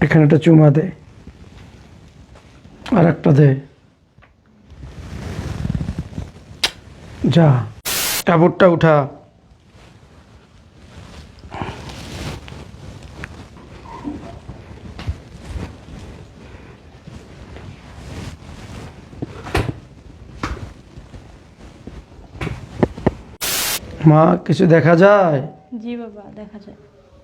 এখানে একটা চুমা দে, আর একটা দে। যা, কাপড়টা উঠা। মা, কিছু দেখা যায়? জি বাবা, দেখা যায়।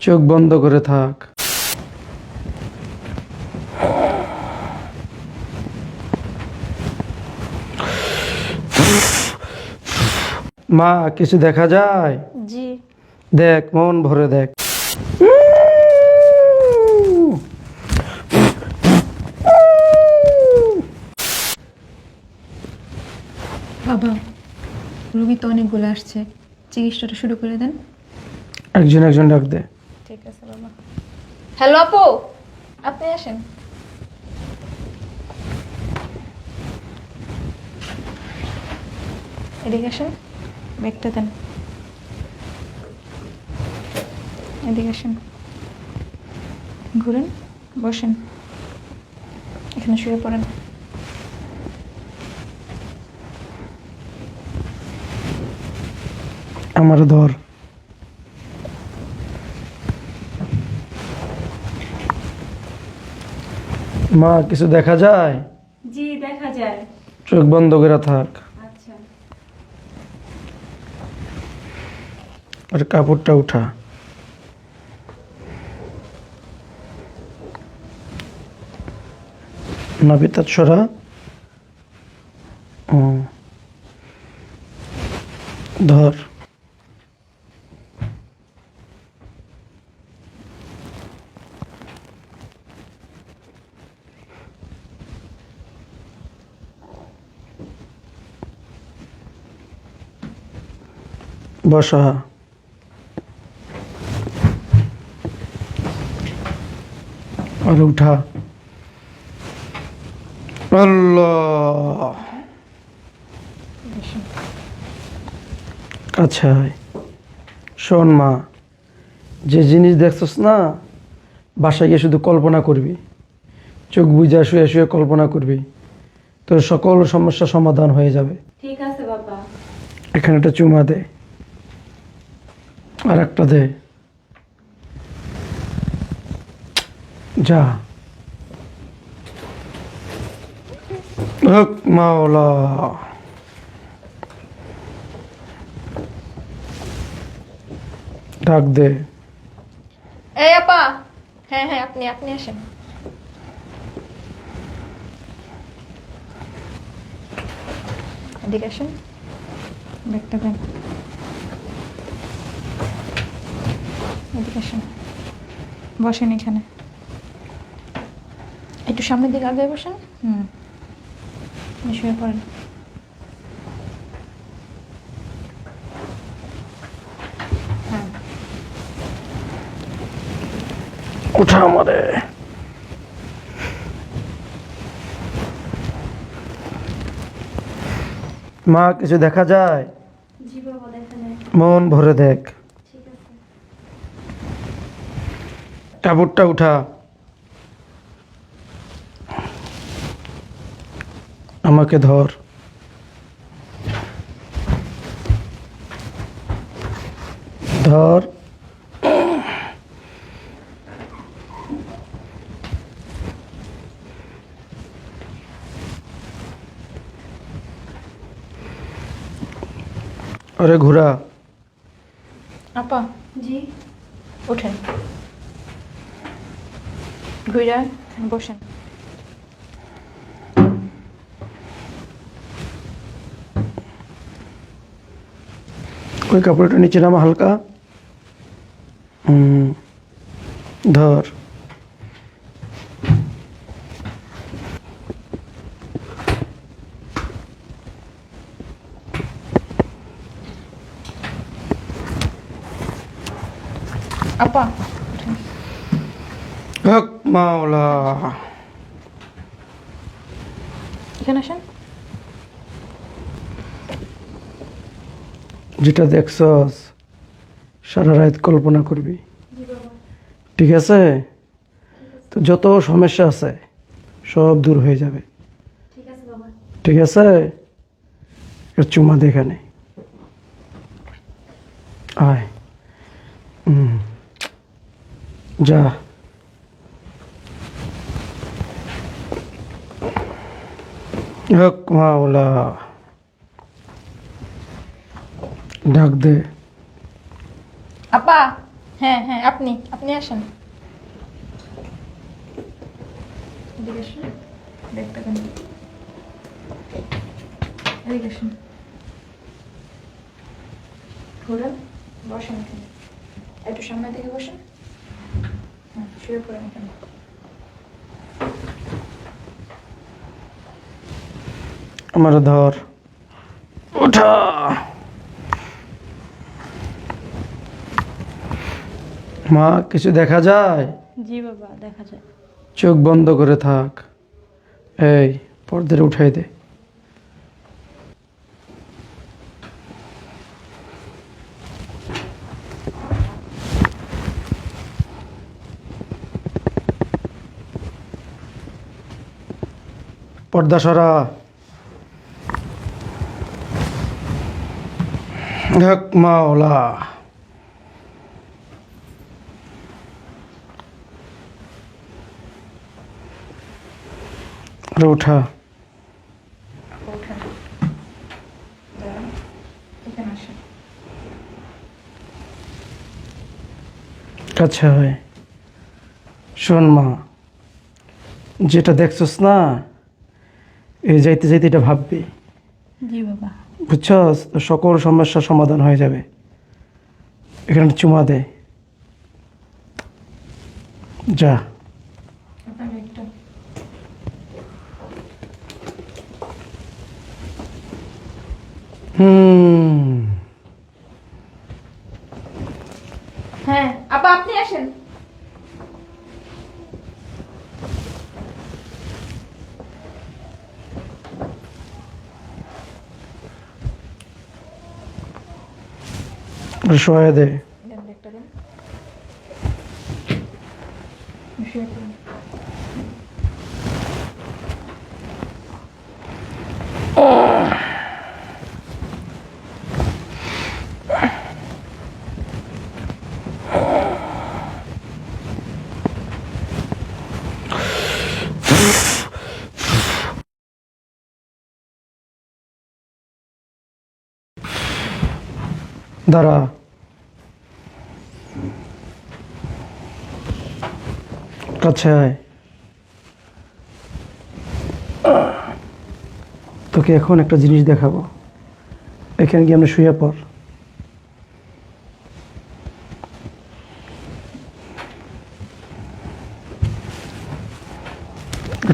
চোখ বন্ধ করে থাক। মা, কিছু দেখা যায়? জি। দেখ, মন ভরে দেখ। বাবা, রোগী তো অনেকগুলো আসছে, চিকিৎসাটা শুরু করে দেন। একজন একজন ডাক দে। ঠিক আছে বাবা। হ্যালো আপু, আপনি আসেন। এদিকে আসেন, ব্যাগটা দেন। এদিকে আসেন, ঘুরেন, বসেন, এখানে শুয়ে পড়েন। আমার ধর। মা, কিছু দেখা যায়? জি, দেখা যায়। চোখ বন্ধ করে থাক। আচ্ছা। আর কাপড়টা উঠা। নাবিতা ছড়া। ধর। বসা। আর উঠা। আল্লাহ। বসেন। আচ্ছা, শোন মা, যে জিনিস দেখছস না, বাসায় গিয়ে শুধু কল্পনা করবি। চোখ বুজা শুয়ে শুয়ে কল্পনা করবি, তোর সকল সমস্যা সমাধান হয়ে যাবে। ঠিক আছে বাবা। এখানে একটা চুমা দে, আর একটা দে। যা। হক মাওলা। ডাক দে। এই আপা, হ্যাঁ হ্যাঁ, আপনি আপনি আসেন। এদিকে আসেন, ব্যাগটা দেন। এদিকে আসেন, বসেন এখানে। একটু সামনের দিকে আগে বসেন। আপনি শুয়ে পড়েন। হ্যাঁ। উঠা আমারে। মা, কিছু দেখা যায়? জি বাবা, দেখা যায়। মন ভরে দেখ। ঠিক আছে। কাপড়টা উঠা। আমাকে ধর। ধর। আরে ঘোরা। আপা। জি। ওঠেন, ঘুরা বসেন। ওই কাপড়টা নিচে নামা হালকা। ধর। আপা, ওঠেন। হক মাওলা। এখানে আসেন। যেটা দেখছস সারা রাত কল্পনা করবি, ঠিক আছে? তো তো যত সমস্যা আছে সব দূর হয়ে যাবে। ঠিক আছে বাবা। ঠিক আছে, একটা চুমা দে এখানে। আয়। যা। হক মাওলা, ডাক দে। আপা, হ্যাঁ হ্যাঁ, আপনি আপনি আসেন। এদিকে আসুন, ব্যাগটা দেন। এদিকে আসুন, ঘুরেন, বসেন এখানে। একটু সামনের দিকে বসেন। হ্যাঁ, শুয়ে পড়েন এখানে। আমার ধর, ওঠা। মা, কিছু দেখা যায়? জি বাবা, দেখা যায়। চোখ বন্ধ করে থাক। এই, পর্দাটা উঠাই দে। পর্দা সরা। হক মাওলা। ওঠা। ওঠেন, দাঁড়ান, এখানে আসেন। আচ্ছা হয়। শোন মা, যেটা দেখছস না, এই যাইতে যাইতে এটা ভাববি। জি বাবা। বুঝছস? তো সকল সমস্যার সমাধান হয়ে যাবে। এখানে চুমা দে। যা। আপনার ব্যাগটা। হুম। হ্যাঁ আপা, আপনি আসেন। শোয়া দে। দেন, ব্যাগটা দেন। শুয়ে পড়ুন। দাঁড়া। কাছে আয়। তোকে এখন একটা জিনিস দেখাবো। এখানে গিয়ে আমরা শুয়ে পড়।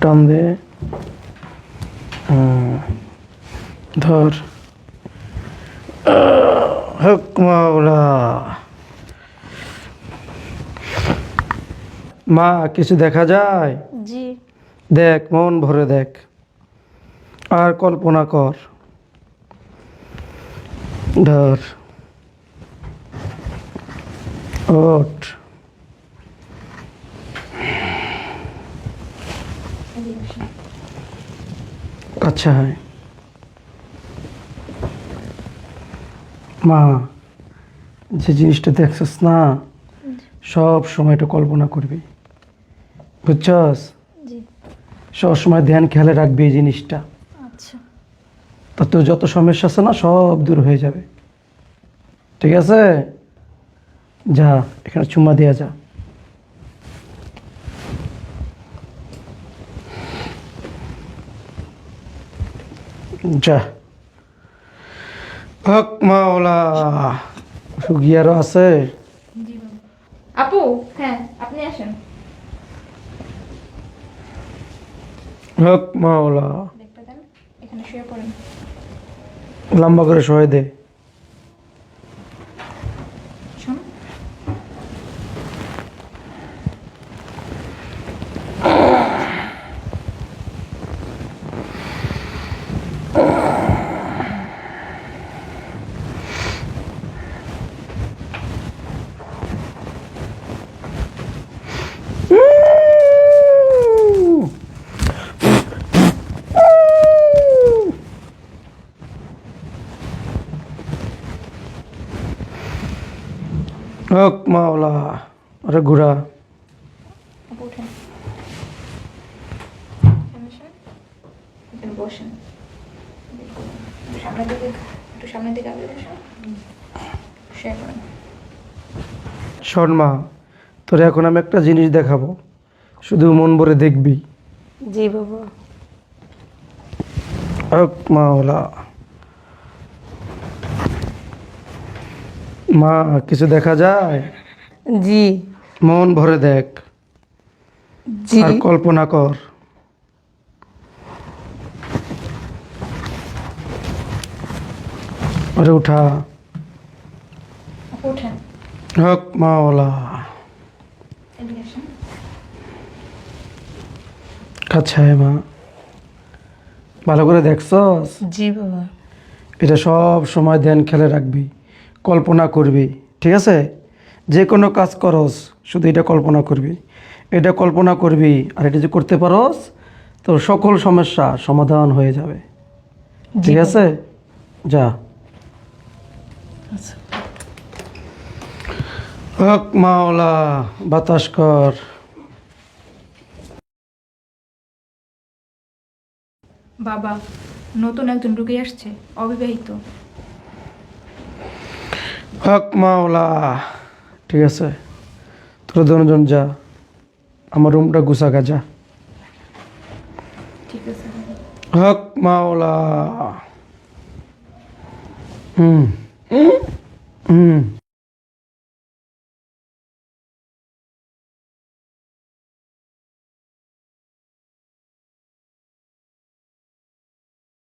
টান দে। ধর। হক মাওলা। মা, কিছু দেখা যায়? জি। দেখ, মন ভরে দেখ, আর কল্পনা কর। ধর। ওঠ। এদিকে আসেন। আচ্ছা হয়। মা, যে জিনিসটা দেখছস না, সব সময় এটা কল্পনা করবি। বুঝছস? জি। সব সময় ধ্যান খেয়ালে রাখবি এই জিনিসটা। আচ্ছা। তা তোর যত সমস্যা আছে না, সব দূর হয়ে যাবে। ঠিক আছে? যা, এখানে চুম্মা দিয়া যা। যা। হক মাওলা। সুগিয়ারও আছে? জি বাবা। আপু, হ্যাঁ আপনি আসেন। হক মাওলা। ব্যাগটা দেন, এখানে শুয়ে পড়েন। লম্বা করে সহায় দে। শোন। হক মাওলা। আরে ঘুরা। আপু উঠেন। সামনে আসেন। এখানে বসেন। একটু সামনের দিকে আগে বসেন। শুয়ে পড়েন। শোন মা, তোর এখন আমি একটা জিনিস দেখাবো, শুধু মন ভরে দেখবি। জি বাবা। হক মাওলা। মা, কিছু দেখা যায়? জি মন ভরে দেখ জি। আর কল্পনা কর। আরে উঠা। আপু উঠেন। হক মাওলা। এদিকে আসেন। আচ্ছা হে মা, ভালো করে দেখছস? জি বাবা। এটা সব সময় ধ্যান খেলে রাখবি, কল্পনা করবি, ঠিক আছে? যে কোনো কাজ করস শুধু এটা কল্পনা করবি, এটা কল্পনা করবি, আর এটা যে করতে পারস তোর সকল সমস্যা সমাধান হয়ে যাবে, জি ঠিক বাবা। আছে? যা। আচ্ছা। হক মাওলা, বাতাস কর। বাবা, নতুন একজন রুগী আসছে, অবিবাহিত। হক মাওলা। ঠিক আছে, তোরা দুজন যা, আমার রুমটা গুছাগা যা। ঠিক আছে। হক মাওলা। হুম হুম